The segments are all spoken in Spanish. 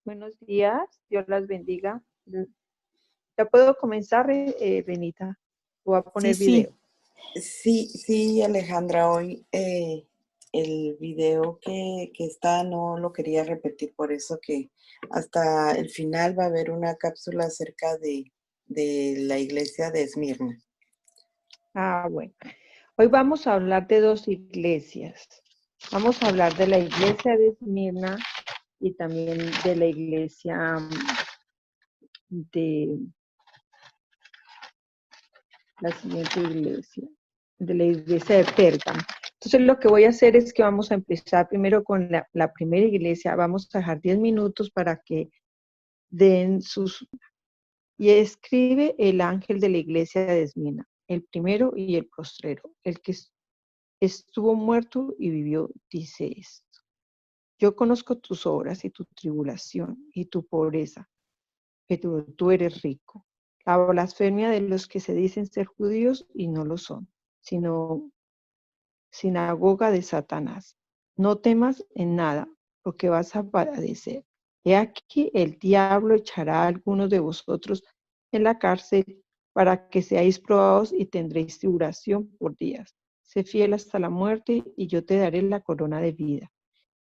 Buenos días, Dios las bendiga. Ya puedo comenzar, Benita. Voy a Sí, poner video. sí, sí, Alejandra, hoy el video que está no lo quería repetir, por eso que hasta el final va a haber una cápsula acerca de la iglesia de Esmirna. Bueno. Hoy vamos a hablar de dos iglesias. Vamos a hablar de la iglesia de Esmirna y también de la iglesia de la siguiente iglesia, de la iglesia de Pérgamo. Entonces lo que voy a hacer es que vamos a empezar primero con la primera iglesia. Vamos a dejar 10 minutos para que den sus... Y escribe el ángel de la iglesia de Esmirna, el primero y el postrero, el que estuvo muerto y vivió, dice esto. Yo conozco tus obras y tu tribulación y tu pobreza, pero tú eres rico. La blasfemia de los que se dicen ser judíos y no lo son, sino sinagoga de Satanás. No temas en nada, porque vas a padecer. He aquí el diablo echará a algunos de vosotros en la cárcel para que seáis probados y tendréis tribulación por días. Sé fiel hasta la muerte y yo te daré la corona de vida.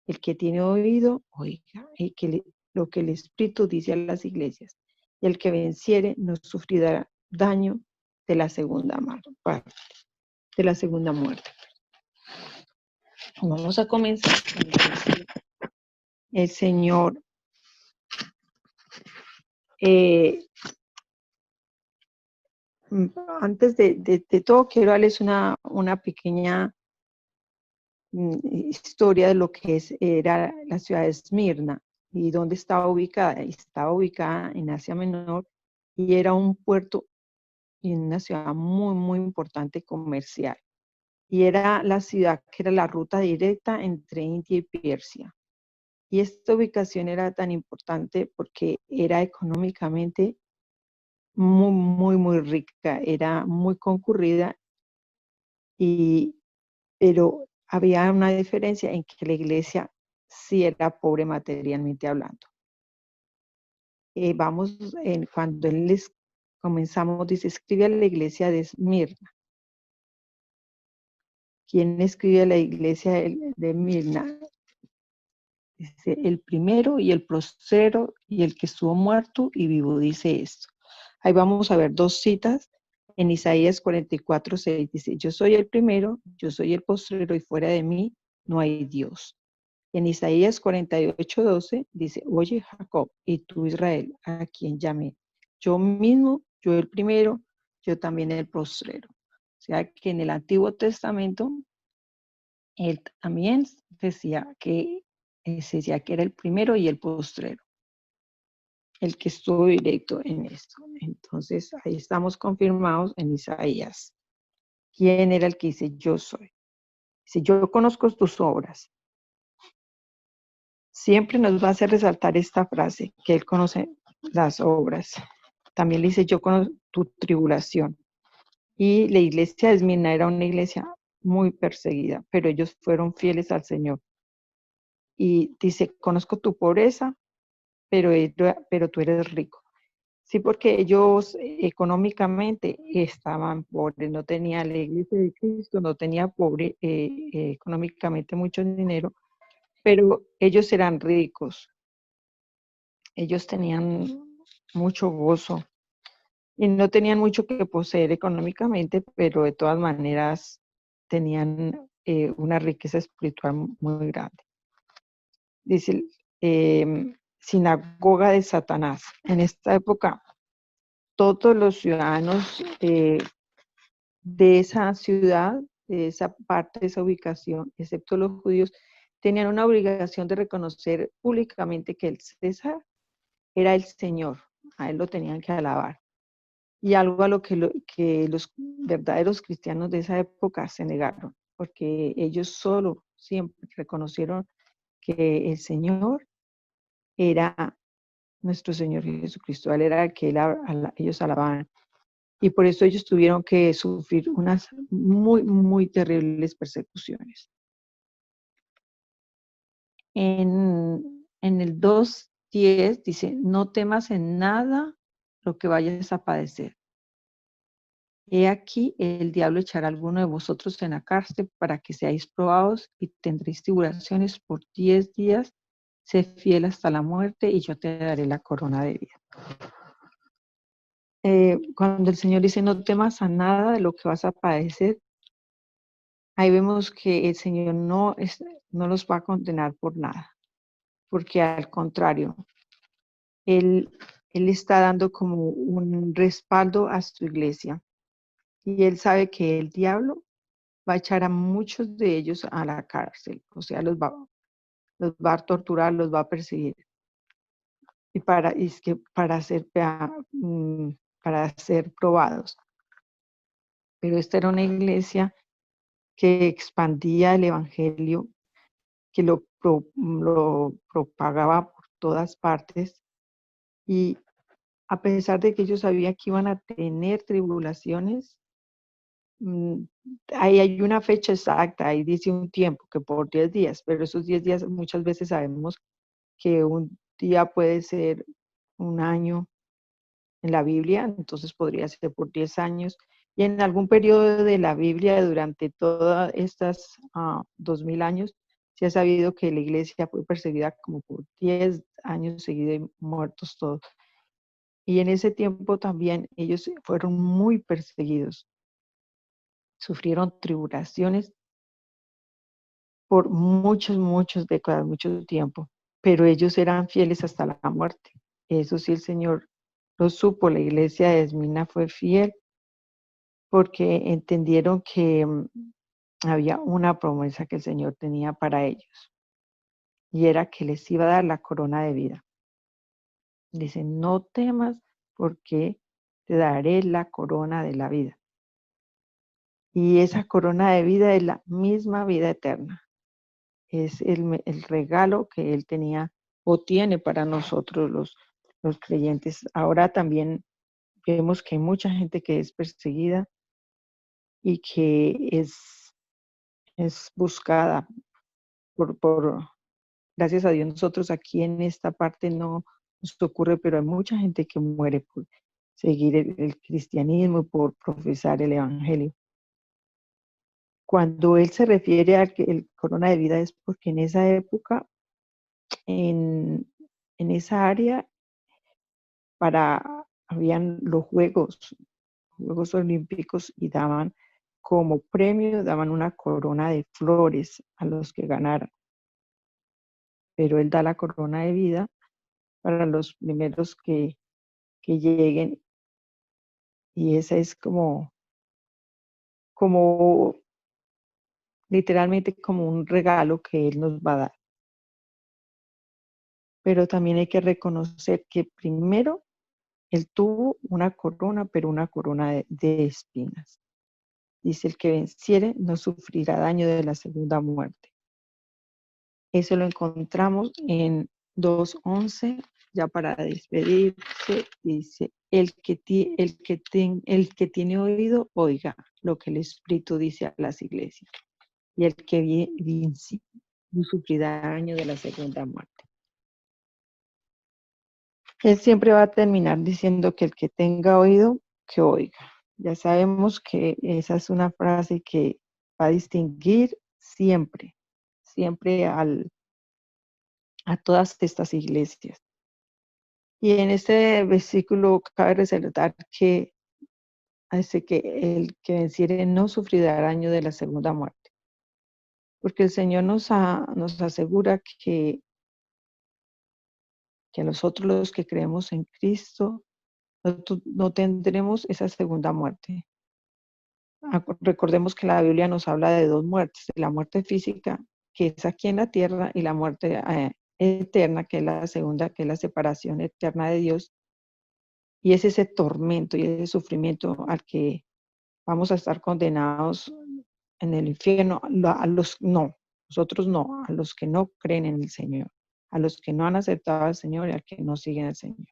El que tiene oído, oiga, lo que el Espíritu dice a las iglesias. Y el que venciere no sufrirá daño de la segunda parte, de la segunda muerte. Vamos a comenzar. El Señor, eh, antes de todo, quiero darles una pequeña historia de lo que era la ciudad de Esmirna y dónde estaba ubicada. Estaba ubicada en Asia Menor y era un puerto y una ciudad muy, muy importante comercial. Y era la ciudad que era la ruta directa entre India y Persia. Y esta ubicación era tan importante porque era económicamente muy, muy, muy rica, era muy concurrida, pero había una diferencia en que la iglesia sí era pobre materialmente hablando. Cuando él les comenzamos, dice, escribe a la iglesia de Esmirna. ¿Quién escribe a la iglesia de Esmirna? Dice, el primero y el postrero y el que estuvo muerto y vivo, dice esto. Ahí vamos a ver dos citas. En Isaías 44:6 dice, yo soy el primero, yo soy el postrero y fuera de mí no hay Dios. En Isaías 48:12 dice, oye Jacob y tú Israel, a quien llamé. Yo mismo, yo el primero, yo también el postrero. O sea que en el Antiguo Testamento, él también se decía que era el primero y el postrero, el que estuvo directo en esto. Entonces, ahí estamos confirmados en Isaías. ¿Quién era el que dice yo soy? Dice, yo conozco tus obras. Siempre nos va a hacer resaltar esta frase, que él conoce las obras. También le dice, yo conozco tu tribulación. Y la iglesia de Esmirna era una iglesia muy perseguida, pero ellos fueron fieles al Señor. Y dice, conozco tu pobreza, pero tú eres rico. Sí, porque ellos económicamente estaban pobres, no tenía la iglesia de Cristo, no tenía económicamente mucho dinero, pero ellos eran ricos, ellos tenían mucho gozo y no tenían mucho que poseer económicamente, pero de todas maneras tenían una riqueza espiritual muy grande. Dice, sinagoga de Satanás. En esta época, todos los ciudadanos de esa ciudad, de esa parte, de esa ubicación, excepto los judíos, tenían una obligación de reconocer públicamente que el César era el Señor, a él lo tenían que alabar. Y algo a lo que los verdaderos cristianos de esa época se negaron, porque ellos solo siempre reconocieron que el Señor era nuestro Señor Jesucristo, Él era el que ellos alababan. Y por eso ellos tuvieron que sufrir unas muy, muy terribles persecuciones. En el 2:10 10 dice, no temas en nada lo que vayas a padecer. He aquí, el diablo echará a alguno de vosotros en la cárcel para que seáis probados y tendréis tribulaciones por 10 días. Sé fiel hasta la muerte y yo te daré la corona de vida. Cuando el Señor dice no temas a nada de lo que vas a padecer, ahí vemos que el Señor no los va a condenar por nada, porque al contrario, Él está dando como un respaldo a su iglesia y Él sabe que el diablo va a echar a muchos de ellos a la cárcel, o sea, los va a torturar, los va a perseguir. Es que para ser probados. Pero esta era una iglesia que expandía el evangelio, que lo propagaba por todas partes, y a pesar de que ellos sabían que iban a tener tribulaciones, mm, ahí hay una fecha exacta, ahí dice un tiempo, que por 10 días, pero esos 10 días muchas veces sabemos que un día puede ser un año en la Biblia, entonces podría ser por 10 años, y en algún periodo de la Biblia durante todas estas 2000 años, se ha sabido que la iglesia fue perseguida como por 10 años seguidos y muertos todos. Y en ese tiempo también ellos fueron muy perseguidos, sufrieron tribulaciones por muchas décadas, mucho tiempo, pero ellos eran fieles hasta la muerte. Eso sí, el Señor lo supo, la iglesia de Esmina fue fiel porque entendieron que había una promesa que el Señor tenía para ellos y era que les iba a dar la corona de vida. Dice, no temas porque te daré la corona de la vida. Y esa corona de vida es la misma vida eterna. Es el regalo que Él tenía o tiene para nosotros los creyentes. Ahora también vemos que hay mucha gente que es perseguida y que es buscada por gracias a Dios, nosotros aquí en esta parte no nos ocurre, pero hay mucha gente que muere por seguir el cristianismo, por profesar el evangelio. Cuando él se refiere a que el corona de vida es porque en esa época, en esa área, habían los Juegos Olímpicos y daban como premio, daban una corona de flores a los que ganaran. Pero él da la corona de vida para los primeros que lleguen, y esa es como literalmente como un regalo que Él nos va a dar. Pero también hay que reconocer que primero Él tuvo una corona, pero una corona de espinas. Dice, el que venciere no sufrirá daño de la segunda muerte. Eso lo encontramos en 2:11, ya para despedirse, dice, el que tiene oído, oiga lo que el Espíritu dice a las iglesias. Y el que vence no sufrirá daño de la segunda muerte. Él siempre va a terminar diciendo que el que tenga oído, que oiga. Ya sabemos que esa es una frase que va a distinguir siempre a todas estas iglesias. Y en este versículo cabe resaltar que hace que el que venciere no sufrirá daño de la segunda muerte. Porque el Señor nos asegura que nosotros los que creemos en Cristo no tendremos esa segunda muerte. Recordemos que la Biblia nos habla de dos muertes, de la muerte física, que es aquí en la tierra, y la muerte eterna, que es la segunda, que es la separación eterna de Dios. Y es ese tormento y ese sufrimiento al que vamos a estar condenados en el infierno, nosotros no, a los que no creen en el Señor, a los que no han aceptado al Señor y a los que no siguen al Señor.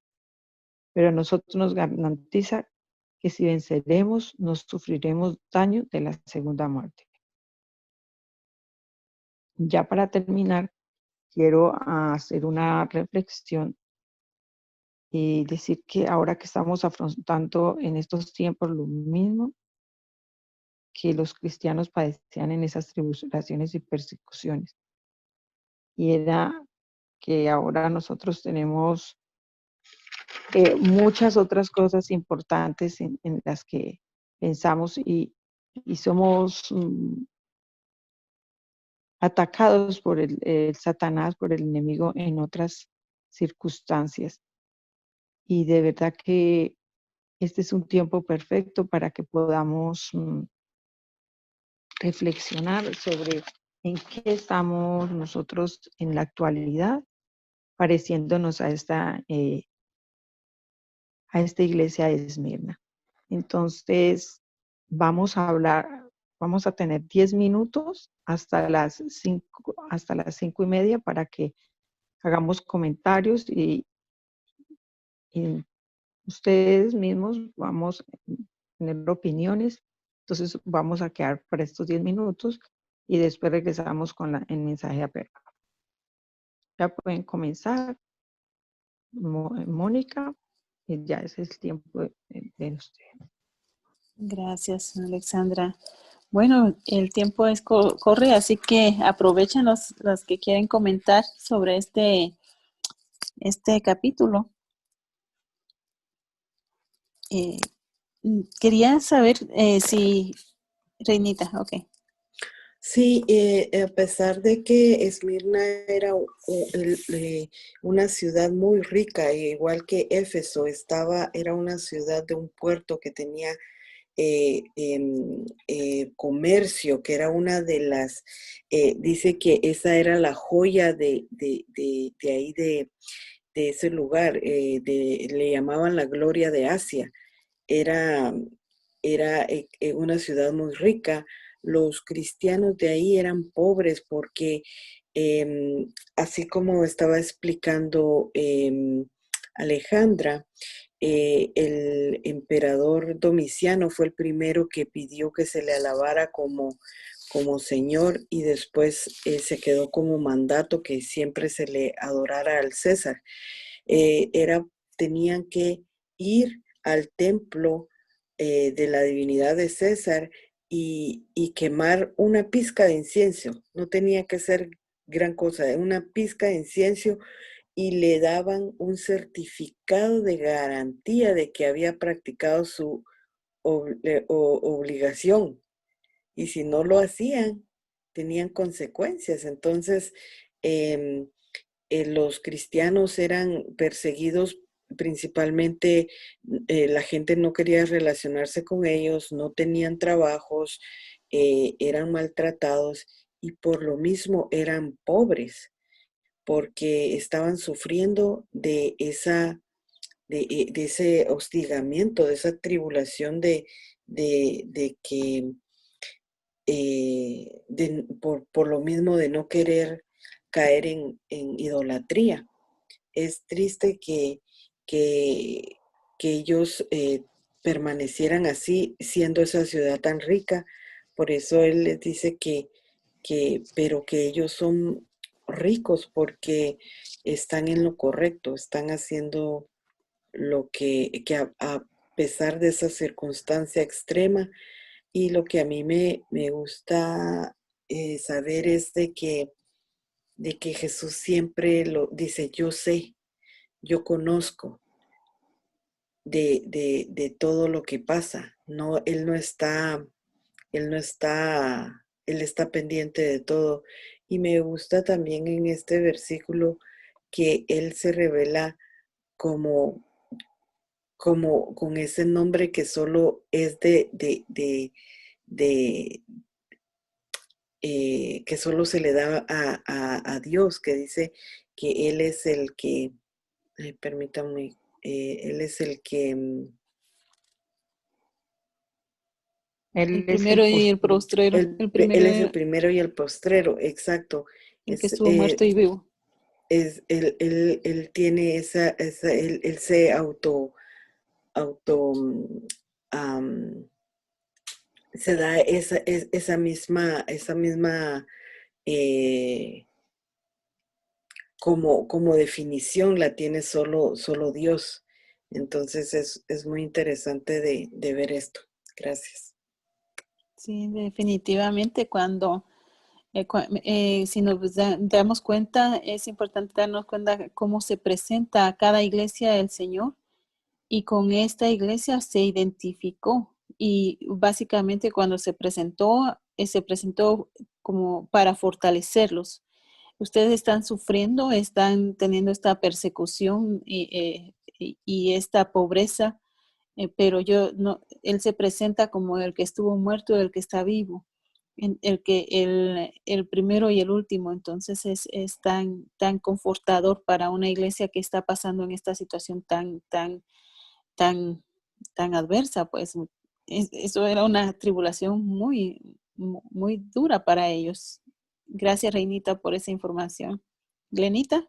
Pero a nosotros nos garantiza que si venceremos, no sufriremos daño de la segunda muerte. Ya para terminar, quiero hacer una reflexión y decir que ahora que estamos afrontando en estos tiempos lo mismo que los cristianos padecían en esas tribulaciones y persecuciones. Y era que ahora nosotros tenemos muchas otras cosas importantes en las que pensamos y somos atacados por el Satanás, por el enemigo en otras circunstancias. Y de verdad que este es un tiempo perfecto para que podamos reflexionar sobre en qué estamos nosotros en la actualidad, pareciéndonos a esta iglesia de Esmirna. Entonces, vamos a tener 10 minutos hasta las 5:30 para que hagamos comentarios y ustedes mismos vamos a tener opiniones. Entonces, vamos a quedar para estos 10 minutos y después regresamos con el mensaje aperto. Ya pueden comenzar, Mónica, y ya es el tiempo de usted. Gracias, Alexandra. Bueno, el tiempo corre, así que aprovechen los que quieren comentar sobre este capítulo. Quería saber si, Reinita, ok. Sí, a pesar de que Esmirna era una ciudad muy rica, igual que Éfeso, era una ciudad de un puerto que tenía comercio, que era una de las, dice que esa era la joya de ahí, de ese lugar, le llamaban la gloria de Asia. Era una ciudad muy rica. Los cristianos de ahí eran pobres porque, así como estaba explicando Alejandra, el emperador Domiciano fue el primero que pidió que se le alabara como Señor, y después se quedó como mandato que siempre se le adorara al César. Tenían que ir al templo de la divinidad de César y quemar una pizca de incienso. No tenía que ser gran cosa, una pizca de incienso, y le daban un certificado de garantía de que había practicado su obligación. Y si no lo hacían, tenían consecuencias. Entonces, los cristianos eran perseguidos principalmente, la gente no quería relacionarse con ellos, no tenían trabajos, eran maltratados y por lo mismo eran pobres, porque estaban sufriendo de ese hostigamiento, de esa tribulación de que por lo mismo de no querer caer en idolatría. Es triste que, que ellos permanecieran así, siendo esa ciudad tan rica. Por eso él les dice pero que ellos son ricos porque están en lo correcto, están haciendo lo que a pesar de esa circunstancia extrema. Y lo que a mí me gusta saber es de que Jesús siempre lo dice: yo sé, yo conozco de todo lo que pasa. No, él está pendiente de todo. Y me gusta también en este versículo que él se revela como con ese nombre que solo es de que solo se le da a Dios, que dice que Él es el que, permítame, Él es el que, El Él es primero y el postrero. El Él es primero, el primero y el postrero, exacto. el que Es, estuvo muerto y vivo. él tiene él se auto, am, se da esa misma eh, como definición la tiene solo Dios. Entonces es muy interesante de ver esto. Gracias. Sí, definitivamente si nos damos cuenta, es importante darnos cuenta cómo se presenta a cada iglesia del Señor, y con esta iglesia se identificó, y básicamente cuando se presentó como para fortalecerlos. Ustedes están sufriendo, están teniendo esta persecución y esta pobreza, pero él se presenta como el que estuvo muerto, el que está vivo, el primero y el último. Entonces es tan confortador para una iglesia que está pasando en esta situación tan, tan adversa, pues. Eso era una tribulación muy dura para ellos. Gracias, Reinita, por esa información. Glenita.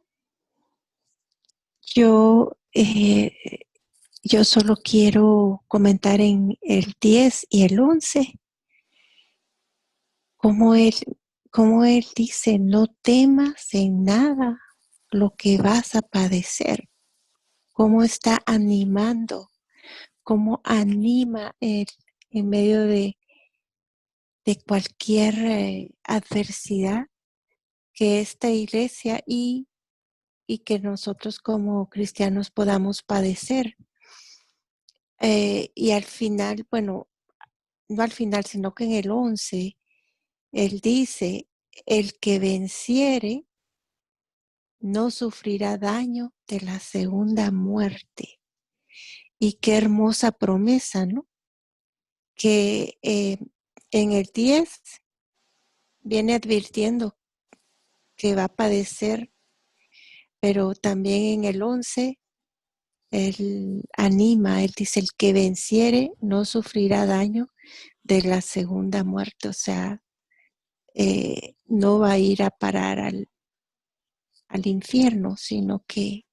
Yo, yo solo quiero comentar en el 10 y el 11, como él dice, no temas en nada lo que vas a padecer, cómo está animando, cómo anima él en medio de cualquier adversidad que esta iglesia y que nosotros como cristianos podamos padecer. Y al final, bueno, no al final, sino que en el 11, él dice, el que venciere no sufrirá daño de la segunda muerte. Y qué hermosa promesa, ¿no? Que en el 10 viene advirtiendo que va a padecer, pero también en el 11 él anima, él dice, el que venciere no sufrirá daño de la segunda muerte, o sea, no va a ir a parar al infierno, sino que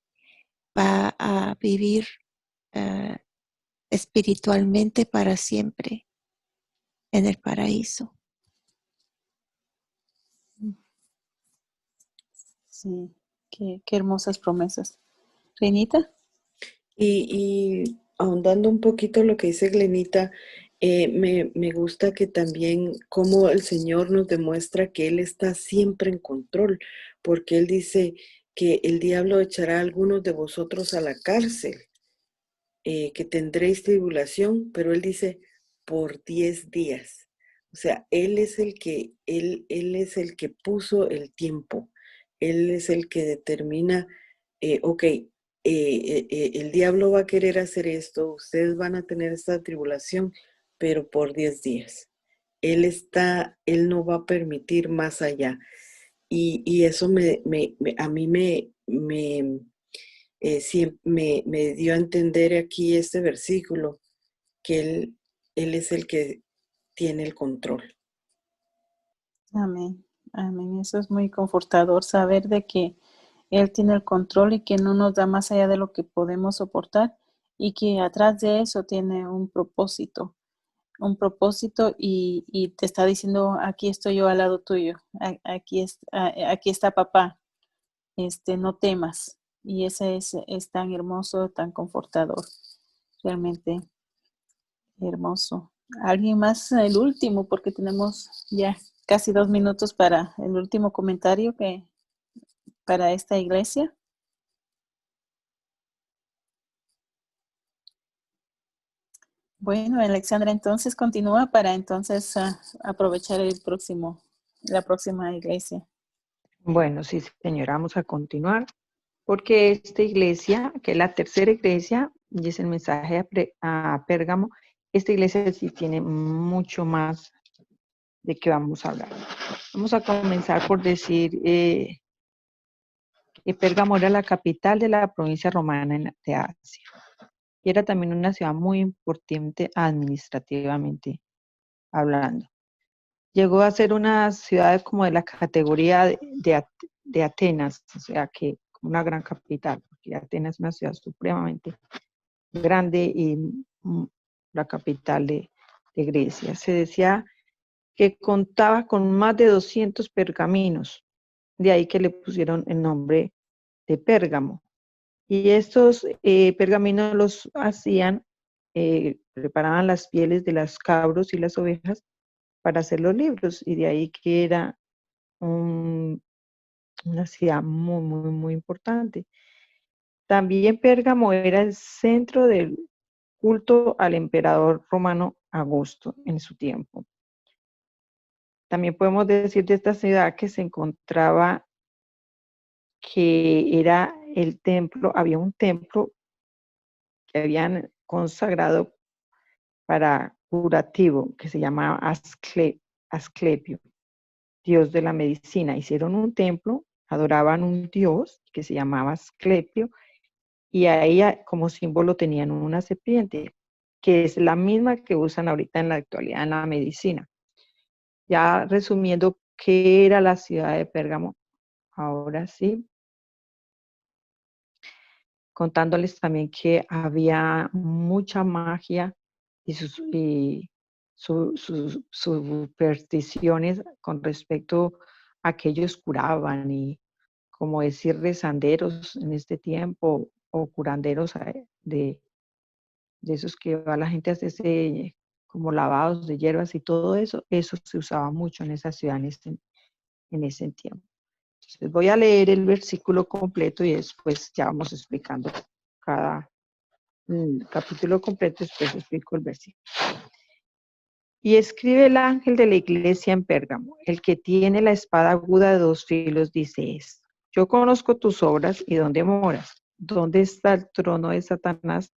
va a vivir uh, espiritualmente para siempre en el paraíso. Sí, qué hermosas promesas. Reinita. Y ahondando un poquito lo que dice Glenita, me gusta que también como el Señor nos demuestra que Él está siempre en control, porque Él dice que el diablo echará a algunos de vosotros a la cárcel, que tendréis tribulación, pero Él dice por 10 días. O sea, Él es el que puso el tiempo, Él es el que determina, ok, el diablo va a querer hacer esto, ustedes van a tener esta tribulación, pero por 10 días. Él no va a permitir más allá. Y eso a mí me dio a entender aquí este versículo, que él es el que tiene el control. Amén. Amén. Eso es muy confortador, saber de que Él tiene el control y que no nos da más allá de lo que podemos soportar, y que atrás de eso tiene un propósito, y te está diciendo, aquí estoy yo al lado tuyo, aquí está papá, no temas. Y ese es tan hermoso, tan confortador, realmente hermoso. ¿Alguien más? El último, porque tenemos ya casi 2 minutos para el último comentario para esta iglesia. Bueno, Alexandra, entonces continúa para entonces aprovechar la próxima iglesia. Bueno, sí, señora, vamos a continuar, porque esta iglesia, que es la tercera iglesia, y es el mensaje a Pérgamo, esta iglesia sí tiene mucho más de qué vamos a hablar. Vamos a comenzar por decir que Pérgamo era la capital de la provincia romana de Asia, y era también una ciudad muy importante administrativamente hablando. Llegó a ser una ciudad como de la categoría de Atenas, o sea que una gran capital, porque Atenas es una ciudad supremamente grande y la capital de Grecia. Se decía que contaba con más de 200 pergaminos, de ahí que le pusieron el nombre de Pérgamo. Y estos pergaminos los hacían, preparaban las pieles de las cabros y las ovejas para hacer los libros, y de ahí que era una ciudad muy, muy, muy importante. También Pérgamo era el centro del culto al emperador romano Augusto en su tiempo. También podemos decir de esta ciudad que se encontraba, que era el templo, había un templo que habían consagrado para curativo, que se llamaba Asclepio, dios de la medicina. Hicieron un templo, adoraban un dios que se llamaba Asclepio, y ahí como símbolo tenían una serpiente, que es la misma que usan ahorita en la actualidad en la medicina. Ya resumiendo, ¿qué era la ciudad de Pérgamo? Ahora sí, contándoles también que había mucha magia y sus supersticiones con respecto a que ellos curaban, y como decir rezanderos en este tiempo, o curanderos de esos que va la gente a hacerse como lavados de hierbas y todo eso. Eso se usaba mucho en esa ciudad en ese tiempo. Entonces voy a leer el versículo completo y después ya vamos explicando cada capítulo completo, después explico el versículo. Y escribe el ángel de la iglesia en Pérgamo, el que tiene la espada aguda de 2 filos, dice esto: yo conozco tus obras y dónde moras, dónde está el trono de Satanás,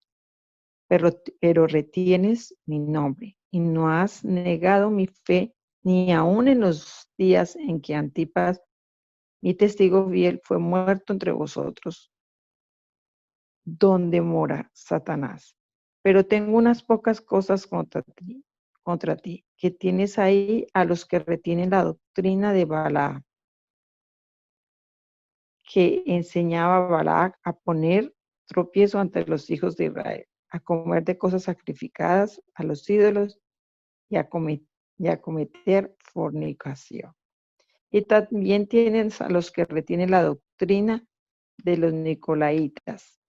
pero retienes mi nombre y no has negado mi fe, ni aun en los días en que Antipas, mi testigo fiel, fue muerto entre vosotros, donde mora Satanás. Pero tengo unas pocas cosas contra ti, que tienes ahí a los que retienen la doctrina de Balac, que enseñaba a Balac a poner tropiezo ante los hijos de Israel, a comer de cosas sacrificadas a los ídolos y a cometer fornicación. Y también tienen a los que retienen la doctrina de los nicolaitas,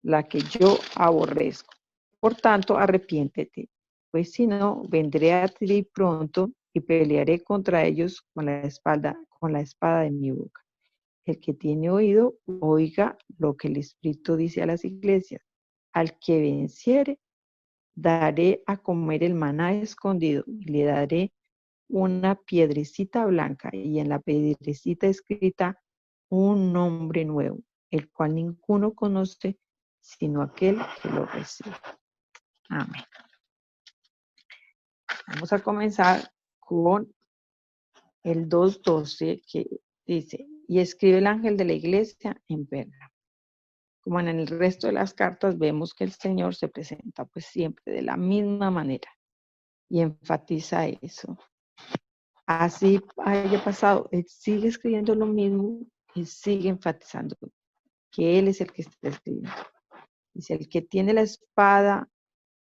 la que yo aborrezco. Por tanto, arrepiéntete, pues si no, vendré a ti pronto y pelearé contra ellos con la espada de mi boca. El que tiene oído, oiga lo que el Espíritu dice a las iglesias. Al que venciere, daré a comer el maná escondido, y le daré una piedrecita blanca, y en la piedrecita escrita un nombre nuevo, el cual ninguno conoce sino aquel que lo recibe. Amén. Vamos a comenzar con el 2:12, que dice: y escribe el ángel de la iglesia en Pérgamo. Como en el resto de las cartas, vemos que el Señor se presenta pues siempre de la misma manera y enfatiza eso. Así haya pasado, Él sigue escribiendo lo mismo y sigue enfatizando que Él es el que está escribiendo. Dice: el que tiene la espada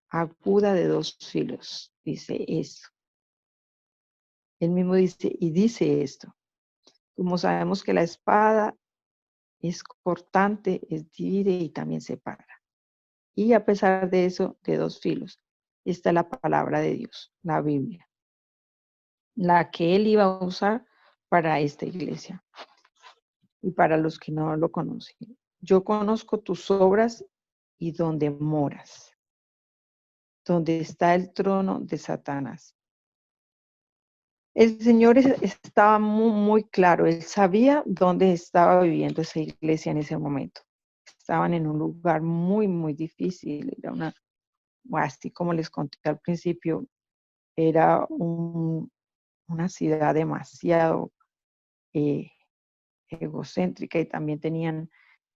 aguda de 2 filos, dice eso. Él mismo dice, y dice esto. Como sabemos que la espada es cortante, es divide y también separa. Y a pesar de eso, de 2 filos, está la palabra de Dios, la Biblia, la que Él iba a usar para esta iglesia y para los que no lo conocen. Yo conozco tus obras y donde moras, donde está el trono de Satanás. El Señor estaba muy, muy claro. Él sabía dónde estaba viviendo esa iglesia en ese momento. Estaban en un lugar muy, muy difícil. Era así como les conté al principio, era una ciudad demasiado egocéntrica, y también tenían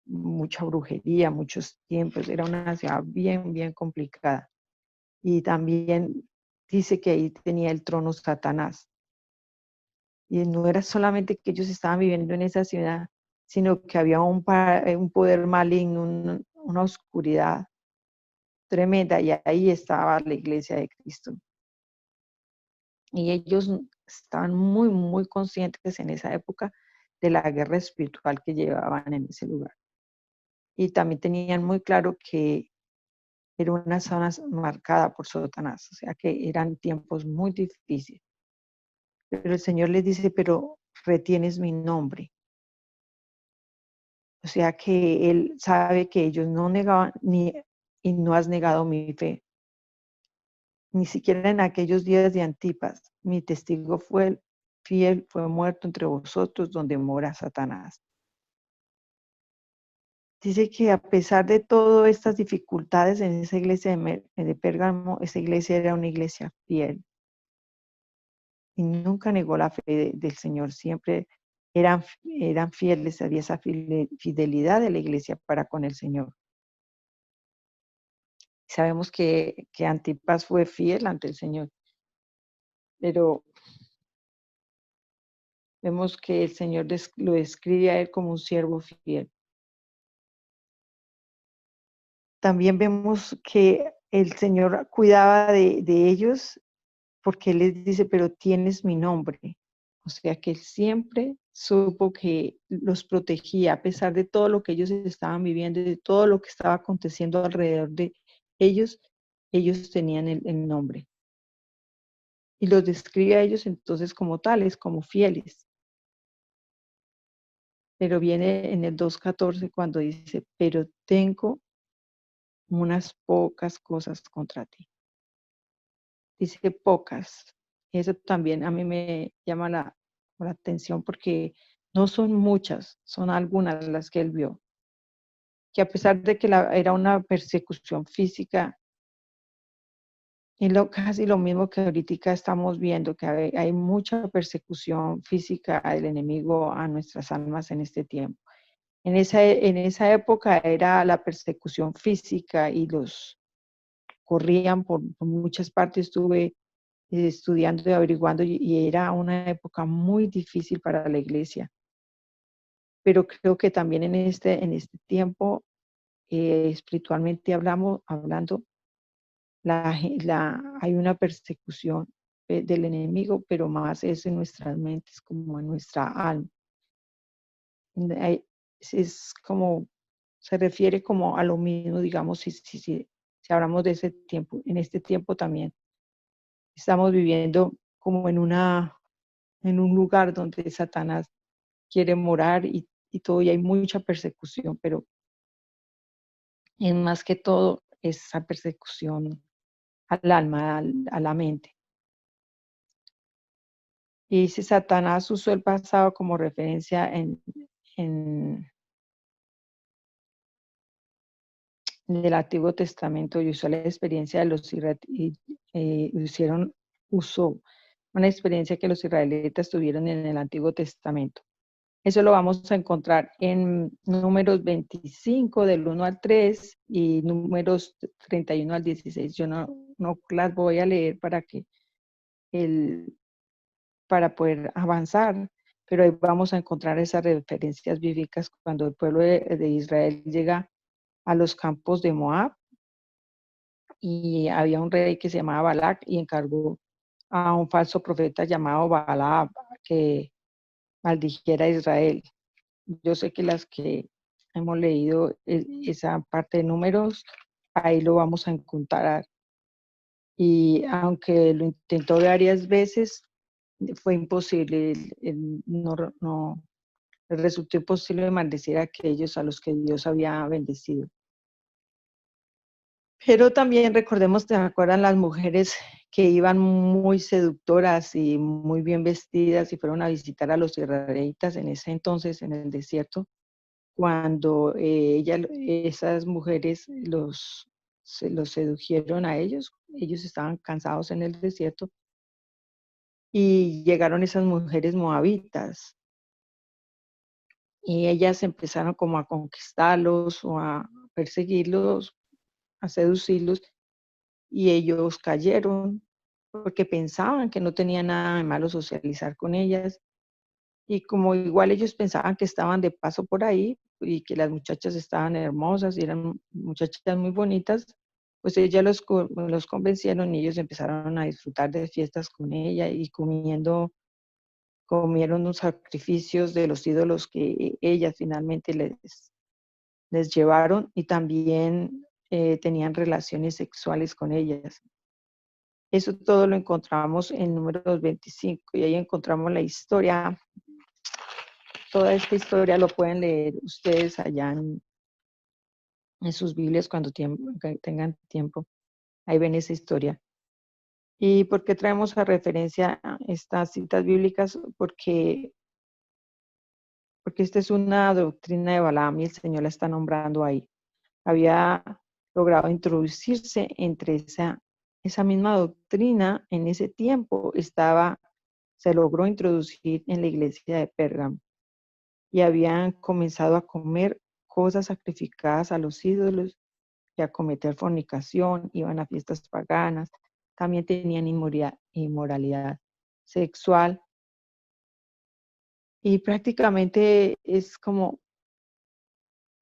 mucha brujería, muchos tiempos. Era una ciudad bien, bien complicada. Y también dice que ahí tenía el trono Satanás. Y no era solamente que ellos estaban viviendo en esa ciudad, sino que había un poder maligno, una oscuridad tremenda, y ahí estaba la iglesia de Cristo. Y ellos estaban muy, muy conscientes en esa época de la guerra espiritual que llevaban en ese lugar. Y también tenían muy claro que era una zona marcada por Satanás, o sea que eran tiempos muy difíciles. Pero el Señor les dice, pero retienes mi nombre. O sea que Él sabe que ellos no negaban y no has negado mi fe. Ni siquiera en aquellos días de Antipas, mi testigo fue fiel, fue muerto entre vosotros donde mora Satanás. Dice que a pesar de todas estas dificultades en esa iglesia de Pérgamo, esa iglesia era una iglesia fiel y nunca negó la fe del Señor. Siempre eran fieles, había esa fidelidad de la iglesia para con el Señor. Sabemos que Antipas fue fiel ante el Señor, pero vemos que el Señor lo describe a él como un siervo fiel. También vemos que el Señor cuidaba de ellos porque Él les dice, pero tienes mi nombre. O sea que Él siempre supo que los protegía a pesar de todo lo que ellos estaban viviendo, de todo lo que estaba aconteciendo alrededor de ellos, ellos tenían el nombre. Y los describe a ellos entonces como tales, como fieles. Pero viene en el 2:14 cuando dice, pero tengo unas pocas cosas contra ti. Dice pocas. Eso también a mí me llama la atención porque no son muchas, son algunas las que él vio. Que a pesar de que era una persecución física, es casi lo mismo que ahorita estamos viendo, que hay mucha persecución física del enemigo a nuestras almas en este tiempo. En esa época era la persecución física y los corrían por muchas partes. Estuve estudiando y averiguando y era una época muy difícil para la iglesia. Pero creo que también en este tiempo, espiritualmente hablando, hay una persecución del enemigo, pero más es en nuestras mentes, como en nuestra alma. Es como, se refiere como a lo mismo, digamos, si hablamos de ese tiempo, en este tiempo también estamos viviendo como en un lugar donde Satanás quiere morar y todo, y hay mucha persecución, pero en más que todo esa persecución al alma, a la mente. Y dice, Satanás usó el pasado como referencia en el Antiguo Testamento y usó la experiencia de los usó una experiencia que los israelitas tuvieron en el Antiguo Testamento. Eso lo vamos a encontrar en Números 25, del 1 al 3, y Números 31 al 16. Yo no las voy a leer para poder avanzar, pero ahí vamos a encontrar esas referencias bíblicas cuando el pueblo de Israel llega a los campos de Moab, y había un rey que se llamaba Balac y encargó a un falso profeta llamado Balaam que maldijera a Israel. Yo sé que las que hemos leído esa parte de Números, ahí lo vamos a encontrar. Y aunque lo intentó varias veces, fue imposible. No, le resultó imposible maldecir a aquellos a los que Dios había bendecido. Pero también recordemos, ¿se acuerdan las mujeres que iban muy seductoras y muy bien vestidas y fueron a visitar a los israelitas en ese entonces en el desierto? Cuando esas mujeres los sedujeron a ellos estaban cansados en el desierto y llegaron esas mujeres moabitas y ellas empezaron como a conquistarlos o a perseguirlos, a seducirlos, y ellos cayeron porque pensaban que no tenía nada de malo socializar con ellas. Y como igual ellos pensaban que estaban de paso por ahí y que las muchachas estaban hermosas y eran muchachas muy bonitas, pues ellas los convencieron y ellos empezaron a disfrutar de fiestas con ella y comiendo comieron los sacrificios de los ídolos que ellas finalmente les llevaron y también tenían relaciones sexuales con ellas. Eso todo lo encontramos en Números 25 y ahí encontramos la historia. Toda esta historia lo pueden leer ustedes allá en sus Biblias cuando tengan tiempo. Ahí ven esa historia. ¿Y por qué traemos a referencia estas citas bíblicas? Porque esta es una doctrina de Balaam y el Señor la está nombrando ahí. Había logrado introducirse entre esa misma doctrina en ese tiempo, se logró introducir en la iglesia de Pérgamo y habían comenzado a comer cosas sacrificadas a los ídolos y a cometer fornicación, iban a fiestas paganas, también tenían inmoralidad sexual y prácticamente es como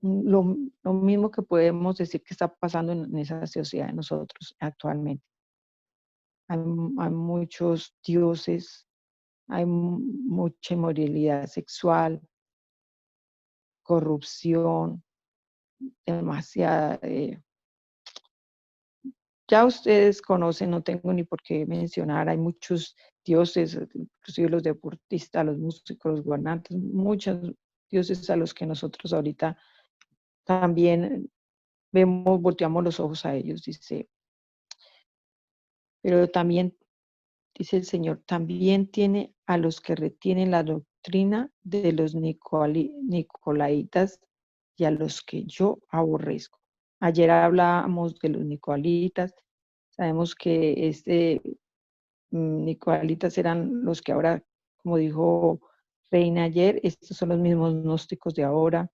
lo mismo que podemos decir que está pasando en esa sociedad de nosotros actualmente. Hay muchos dioses, hay mucha inmoralidad sexual, corrupción, demasiada. Ya ustedes conocen, no tengo ni por qué mencionar, hay muchos dioses, inclusive los deportistas, los músicos, los gobernantes, muchos dioses a los que nosotros ahorita también volteamos los ojos a ellos, dice. Pero también, dice el Señor, también tiene a los que retienen la doctrina de los nicolaitas y a los que yo aborrezco. Ayer hablábamos de los nicolaitas, sabemos que nicolaitas eran los que ahora, como dijo Reina ayer, estos son los mismos gnósticos de ahora,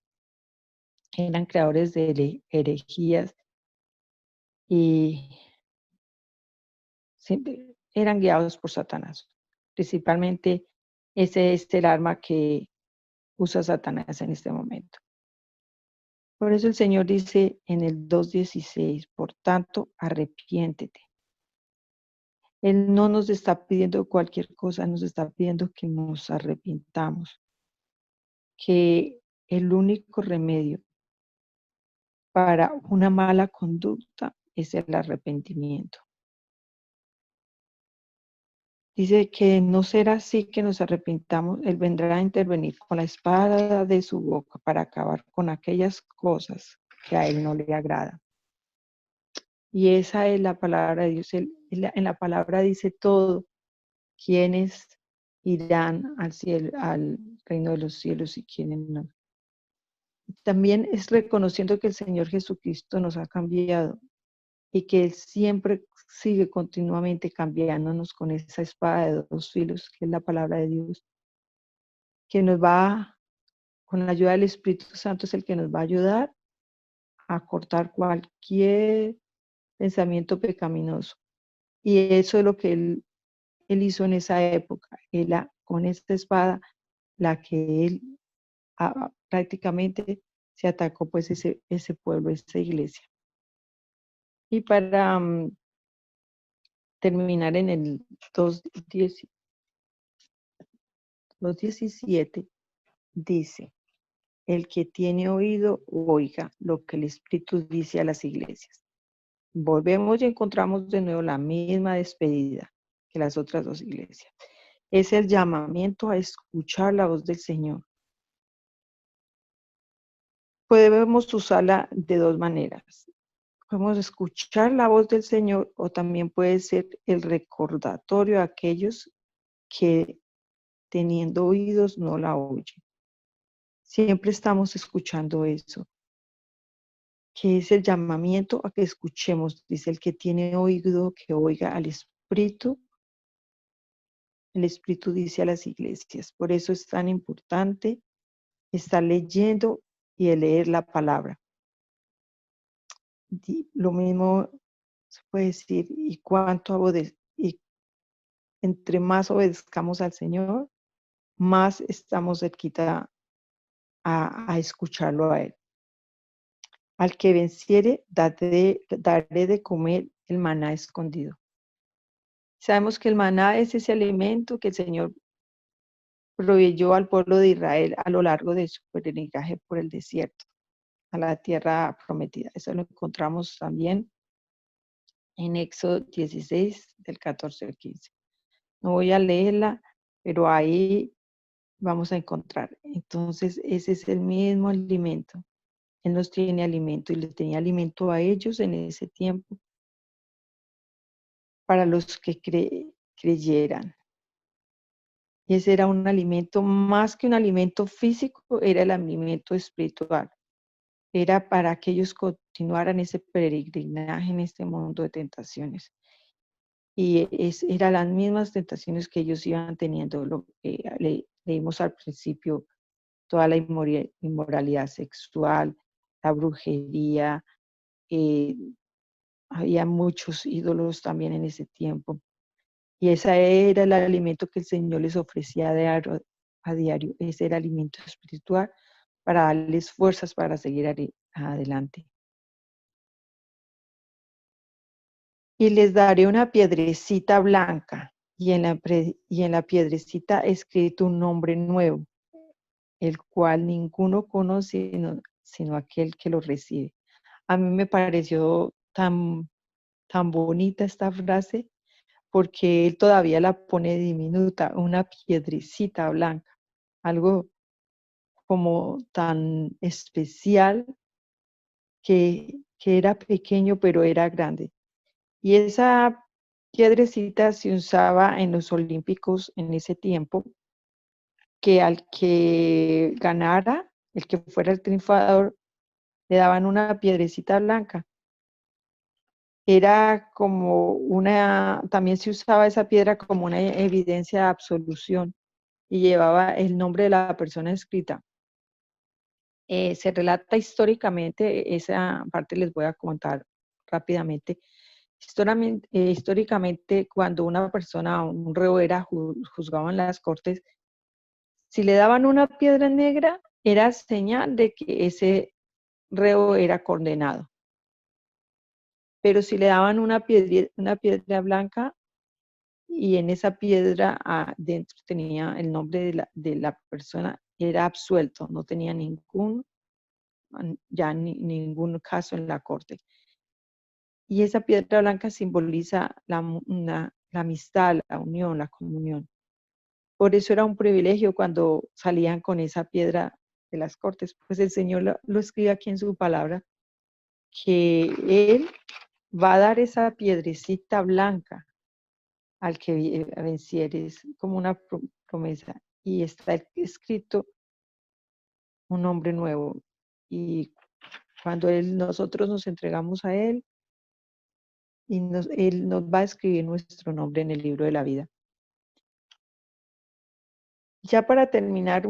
eran creadores de herejías y siempre eran guiados por Satanás. Principalmente ese es el arma que usa Satanás en este momento. Por eso el Señor dice en el 2:16, por tanto, arrepiéntete. Él no nos está pidiendo cualquier cosa, nos está pidiendo que nos arrepintamos, que el único remedio para una mala conducta es el arrepentimiento. Dice que no será así que nos arrepintamos, Él vendrá a intervenir con la espada de su boca para acabar con aquellas cosas que a Él no le agradan. Y esa es la palabra de Dios. En la palabra dice todo, quiénes irán al cielo, al reino de los cielos y quiénes no. También es reconociendo que el Señor Jesucristo nos ha cambiado y que Él siempre sigue continuamente cambiándonos con esa espada de dos filos, que es la palabra de Dios, que nos va, con la ayuda del Espíritu Santo, es el que nos va a ayudar a cortar cualquier pensamiento pecaminoso. Y eso es lo que Él hizo en esa época. Con esta espada, la que Él prácticamente se atacó pues ese pueblo, esa iglesia. Y para terminar en el 2:17 dice, el que tiene oído, oiga lo que el Espíritu dice a las iglesias. Volvemos y encontramos de nuevo la misma despedida que las otras dos iglesias. Es el llamamiento a escuchar la voz del Señor. Podemos usarla de dos maneras. Podemos escuchar la voz del Señor o también puede ser el recordatorio a aquellos que teniendo oídos no la oyen. Siempre estamos escuchando eso, que es el llamamiento a que escuchemos. Dice el que tiene oído que oiga al Espíritu. El Espíritu dice a las iglesias. Por eso es tan importante estar leyendo y leer la palabra. Lo mismo se puede decir, y entre más obedezcamos al Señor, más estamos cerquita a escucharlo a Él. Al que venciere, daré de comer el maná escondido. Sabemos que el maná es ese alimento que el Señor proveyó al pueblo de Israel a lo largo de su peregrinaje por el desierto, a la tierra prometida. Eso lo encontramos también en Éxodo 16, del 14 al 15. No voy a leerla, pero ahí vamos a encontrar. Entonces, ese es el mismo alimento. Él nos tiene alimento y les tenía alimento a ellos en ese tiempo para los que creyeran. Y ese era un alimento, más que un alimento físico, era el alimento espiritual. Era para que ellos continuaran ese peregrinaje en este mundo de tentaciones. Y eran las mismas tentaciones que ellos iban teniendo, lo que leímos al principio, toda la inmoralidad sexual, la brujería, había muchos ídolos también en ese tiempo. Y ese era el alimento que el Señor les ofrecía a diario. Ese era el alimento espiritual para darles fuerzas para seguir adelante. Y les daré una piedrecita blanca, y en la piedrecita escrito un nombre nuevo, el cual ninguno conoce sino aquel que lo recibe. A mí me pareció tan bonita esta frase, porque él todavía la pone diminuta, una piedrecita blanca, algo como tan especial que era pequeño pero era grande. Y esa piedrecita se usaba en los olímpicos en ese tiempo, que al que ganara, el que fuera el triunfador, le daban una piedrecita blanca. Era como también se usaba esa piedra como una evidencia de absolución y llevaba el nombre de la persona escrita. Se relata históricamente, esa parte les voy a contar rápidamente. Históricamente, cuando una persona, un reo era juzgado en las cortes, si le daban una piedra negra, era señal de que ese reo era condenado. Pero si le daban una piedra blanca y en esa piedra dentro tenía el nombre de la persona, era absuelto, no tenía ningún caso en la corte. Y esa piedra blanca simboliza la amistad, la unión, la comunión. Por eso era un privilegio cuando salían con esa piedra de las cortes. Pues el Señor lo escribe aquí en su palabra, que Él va a dar esa piedrecita blanca al que venciere. Es como una promesa. Y está escrito un nombre nuevo. Y cuando nosotros nos entregamos a Él, Él nos va a escribir nuestro nombre en el libro de la vida. Ya para terminar,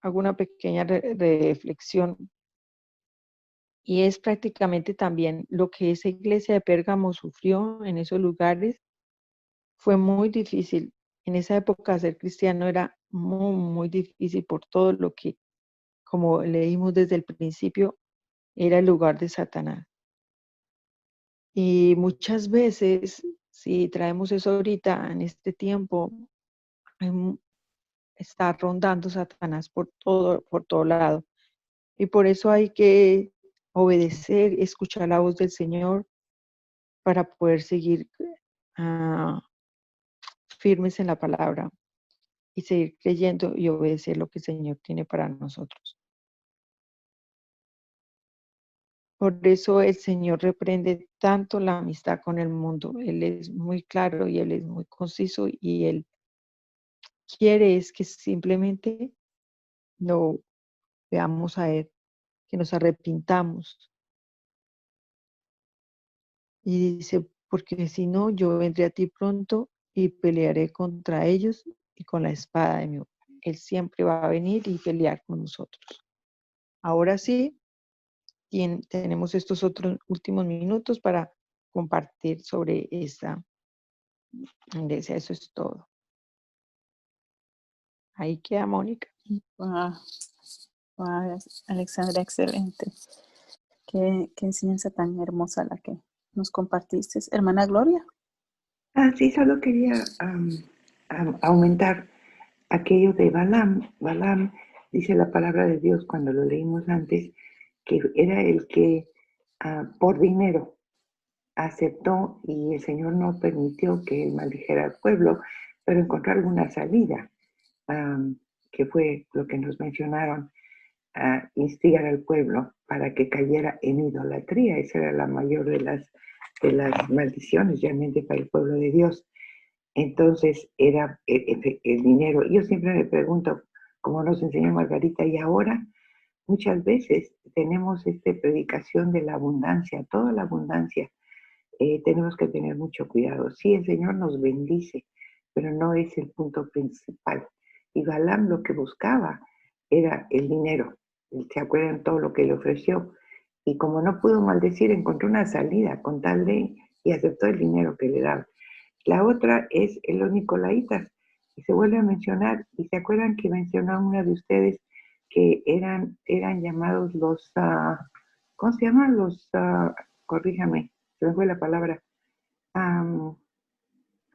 hago una pequeña reflexión, y es prácticamente también lo que esa iglesia de Pérgamo sufrió en esos lugares. Fue muy difícil. En esa época ser cristiano era muy, muy difícil por todo lo que, como leímos desde el principio, era el lugar de Satanás. Y muchas veces, si traemos eso ahorita, en este tiempo, está rondando Satanás por todo lado. Y por eso hay que obedecer, escuchar la voz del Señor para poder seguir firmes en la palabra y seguir creyendo y obedecer lo que el Señor tiene para nosotros. Por eso el Señor reprende tanto la amistad con el mundo. Él es muy claro y Él es muy conciso, y Él quiere es que simplemente lo veamos a Él, que nos arrepintamos. Y dice, porque si no, yo vendré a ti pronto y pelearé contra ellos y con la espada de mi boca. Él siempre va a venir y pelear con nosotros. Ahora sí, tenemos estos otros últimos minutos para compartir sobre esta iglesia. Eso es todo. Ahí queda Mónica. Wow, wow, Alexandra, excelente. Qué enseñanza tan hermosa la que nos compartiste. Hermana Gloria. Sí, solo quería aumentar. aquello de Balaam. Balaam, dice la palabra de Dios cuando lo leímos antes, que era el que por dinero aceptó y el Señor no permitió que él maldijera al pueblo, pero encontró alguna salida, que fue lo que nos mencionaron, instigar al pueblo para que cayera en idolatría. Esa era la mayor de las maldiciones realmente para el pueblo de Dios. Entonces era el dinero. Yo siempre me pregunto, como nos enseñó Margarita, y ahora muchas veces tenemos esta predicación de la abundancia, toda la abundancia. Tenemos que tener mucho cuidado. Sí, el Señor nos bendice, pero no es el punto principal. Y Balaam lo que buscaba era el dinero. ¿Se acuerdan todo lo que le ofreció? Y como no pudo maldecir, encontró una salida con tal de, y aceptó el dinero que le daba. La otra es los nicolaitas, y se vuelve a mencionar, y se acuerdan que mencionó una de ustedes que eran llamados los, ¿cómo se llaman? Los, corríjame, se me fue la palabra.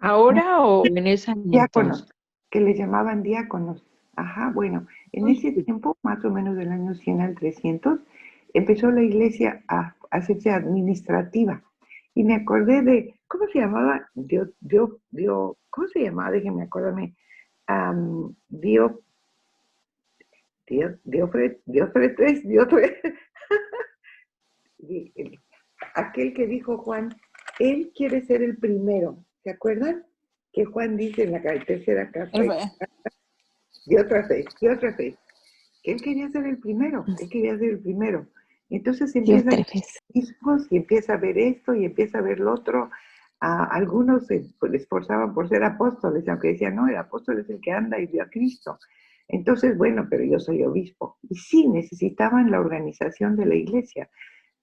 ¿Ahora o en ese entonces? Diáconos, que les llamaban diáconos. Ajá, bueno, en ese tiempo, más o menos del año 100 al 300, empezó la iglesia a hacerse administrativa. Y me acordé de, ¿cómo se llamaba? ¿Cómo se llamaba? Déjenme acordarme. Aquel que dijo Juan, él quiere ser el primero. ¿Se acuerdan? Que Juan dice en la tercera carta, Diótrefes, que él quería ser el primero, Entonces empieza a discos y empieza a ver esto y empieza a ver lo otro. Algunos se esforzaban por ser apóstoles, aunque decían, no, el apóstol es el que anda y vio a Cristo. Entonces, bueno, pero yo soy obispo. Y sí, necesitaban la organización de la iglesia,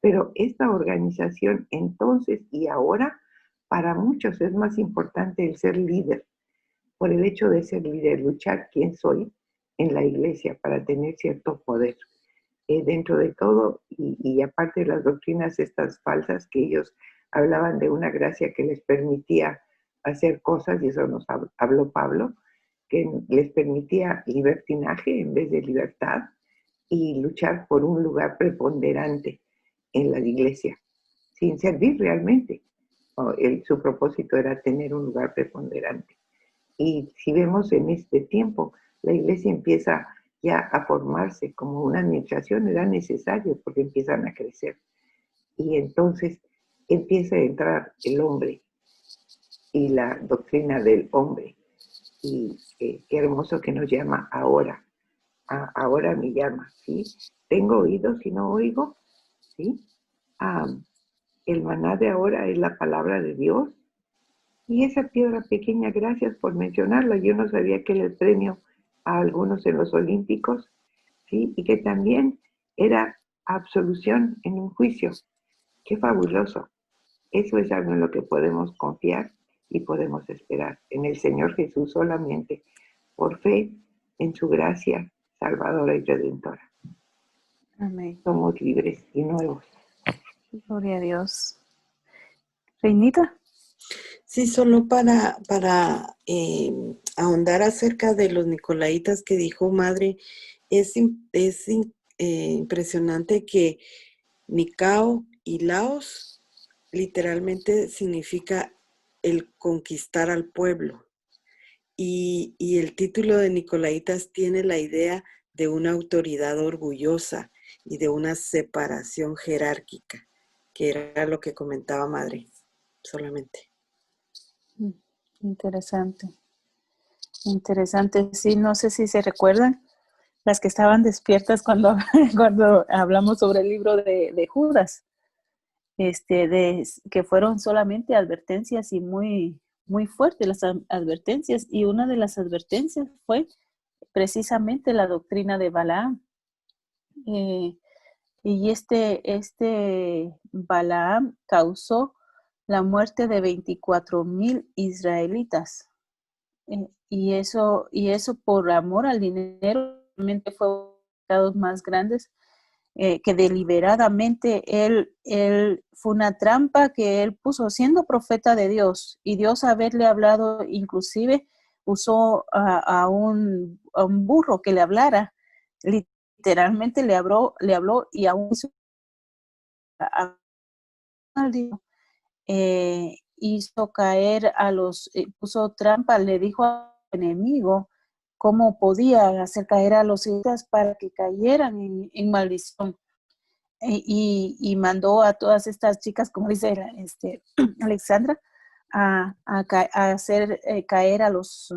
pero esta organización entonces y ahora, para muchos es más importante el ser líder, por el hecho de ser líder, luchar quién soy en la iglesia para tener cierto poder dentro de todo, y aparte de las doctrinas estas falsas que ellos hablaban de una gracia que les permitía hacer cosas, y eso nos habló Pablo, que les permitía libertinaje en vez de libertad y luchar por un lugar preponderante en la iglesia, sin servir realmente. Su propósito era tener un lugar preponderante. Y si vemos en este tiempo, la iglesia empieza ya a formarse como una administración, era necesario porque empiezan a crecer. Y entonces empieza a entrar el hombre y la doctrina del hombre. Y qué hermoso que nos llama ahora. Ahora me llama, ¿sí? Tengo oídos y no oigo, ¿sí? El maná de ahora es la palabra de Dios. Y esa piedra pequeña, gracias por mencionarla. Yo no sabía que era el premio a algunos en los Olímpicos, ¿sí? Y que también era absolución en un juicio. ¡Qué fabuloso! Eso es algo en lo que podemos confiar y podemos esperar en el Señor Jesús solamente, por fe en su gracia salvadora y redentora. Amén. Somos libres y nuevos. Gloria a Dios. Reinita. Sí, solo para ahondar acerca de los nicolaitas que dijo Madre, es impresionante que Nicao y Laos literalmente significa el conquistar al pueblo. Y el título de Nicolaitas tiene la idea de una autoridad orgullosa y de una separación jerárquica, que era lo que comentaba Madre, solamente. Interesante. Interesante. Sí, no sé si se recuerdan las que estaban despiertas cuando hablamos sobre el libro de Judas, que fueron solamente advertencias y muy, muy fuertes las advertencias. Y una de las advertencias fue precisamente la doctrina de Balaam. Y este Balaam causó la muerte de 24,000 israelitas. Y eso por amor al dinero, realmente fue uno de los pecados más grandes, que deliberadamente él fue una trampa que él puso siendo profeta de Dios, y Dios haberle hablado inclusive usó a un burro que le hablara. Literalmente le habló y aún hizo caer puso trampa, le dijo al enemigo cómo podía hacer caer a los israelitas para que cayeran en maldición. Y mandó a todas estas chicas, como dice Alexandra, a hacer caer a los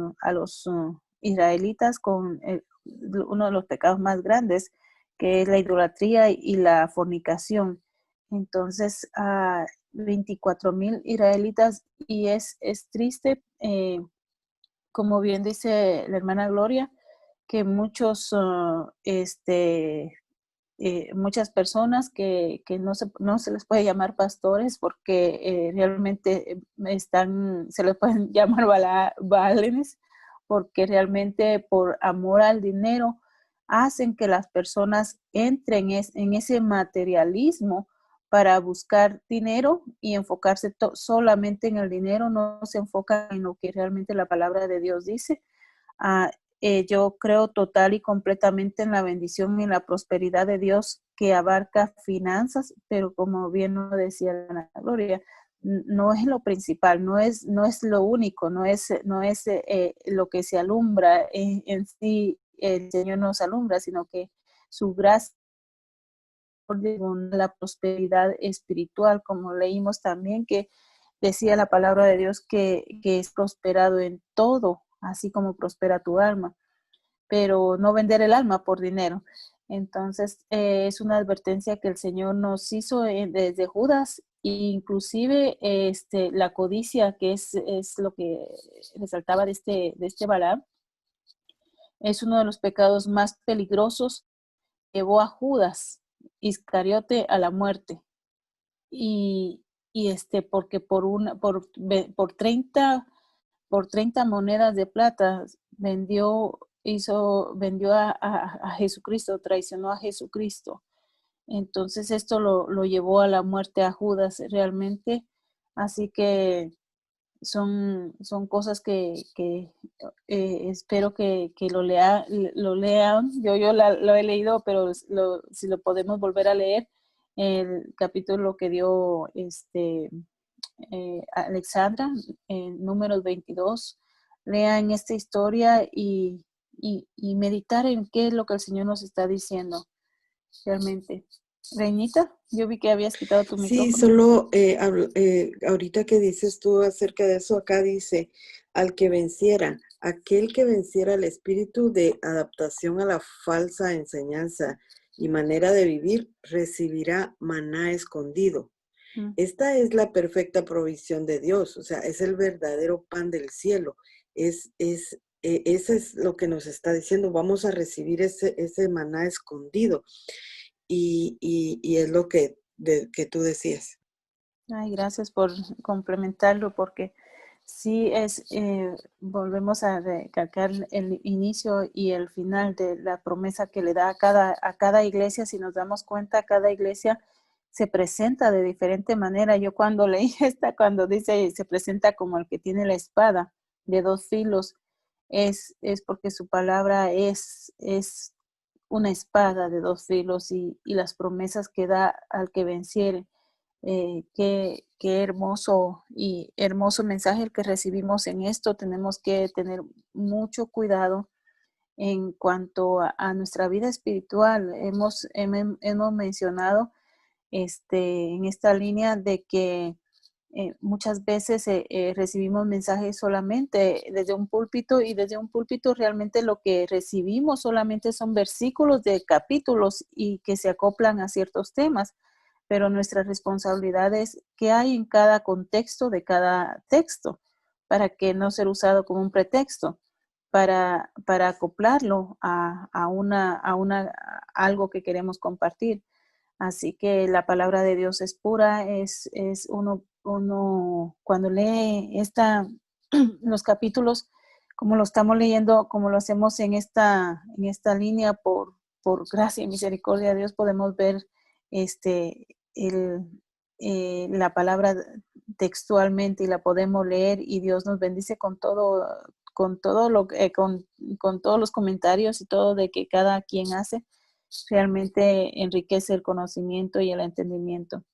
israelitas con uno de los pecados más grandes, que es la idolatría y la fornicación. Entonces, 24,000 israelitas, y es triste, como bien dice la hermana Gloria, que muchas personas que no se les puede llamar pastores porque realmente se les pueden llamar balenes, porque realmente por amor al dinero hacen que las personas entren en ese materialismo para buscar dinero y enfocarse solamente en el dinero, no se enfocan en lo que realmente la palabra de Dios dice. Yo creo total y completamente en la bendición y en la prosperidad de Dios que abarca finanzas, pero como bien lo decía Ana Gloria, no es lo principal, no es lo único, no es lo que se alumbra en sí, el Señor nos alumbra, sino que su gracia, la prosperidad espiritual, como leímos también, que decía la palabra de Dios que es prosperado en todo, así como prospera tu alma, pero no vender el alma por dinero. Entonces, es una advertencia que el Señor nos hizo desde Judas, e inclusive la codicia, que es lo que resaltaba de este Balaam, es uno de los pecados más peligrosos. Llevó a Judas Iscariote a la muerte. Y porque por 30 monedas de plata vendió a Jesucristo, traicionó a Jesucristo. Entonces esto lo llevó a la muerte a Judas realmente. Así que son cosas que espero que lo lean. Yo lo he leído, pero si lo podemos volver a leer, el capítulo que dio Alexandra, en Números 22, lean esta historia y meditar en qué es lo que el Señor nos está diciendo realmente. Reinita, yo vi que habías quitado tu Sí, micrófono. solo ahorita que dices tú acerca de eso, acá dice, al que venciera, aquel que venciera el espíritu de adaptación a la falsa enseñanza y manera de vivir, recibirá maná escondido. Esta es la perfecta provisión de Dios, o sea, es el verdadero pan del cielo. Eso es lo que nos está diciendo, vamos a recibir ese maná escondido. Y es lo que tú decías. Ay, gracias por complementarlo, porque sí volvemos a recalcar el inicio y el final de la promesa que le da a cada iglesia. Si nos damos cuenta, cada iglesia se presenta de diferente manera. Yo cuando leí cuando dice se presenta como el que tiene la espada de dos filos, es porque su palabra es una espada de dos filos, y las promesas que da al que venciere. Qué hermoso y hermoso mensaje el que recibimos en esto. Tenemos que tener mucho cuidado en cuanto a nuestra vida espiritual. Hemos mencionado en esta línea de que muchas veces recibimos mensajes solamente desde un púlpito, y desde un púlpito realmente lo que recibimos solamente son versículos de capítulos y que se acoplan a ciertos temas, pero nuestra responsabilidad es qué hay en cada contexto de cada texto, para que no ser usado como un pretexto para acoplarlo a algo que queremos compartir. Así que la palabra de Dios es pura, es uno cuando lee los capítulos, como lo estamos leyendo, como lo hacemos en esta línea, por gracia y misericordia de Dios, podemos ver la palabra textualmente, y la podemos leer, y Dios nos bendice con con todo con todos los comentarios y todo de que cada quien hace, realmente enriquece el conocimiento y el entendimiento.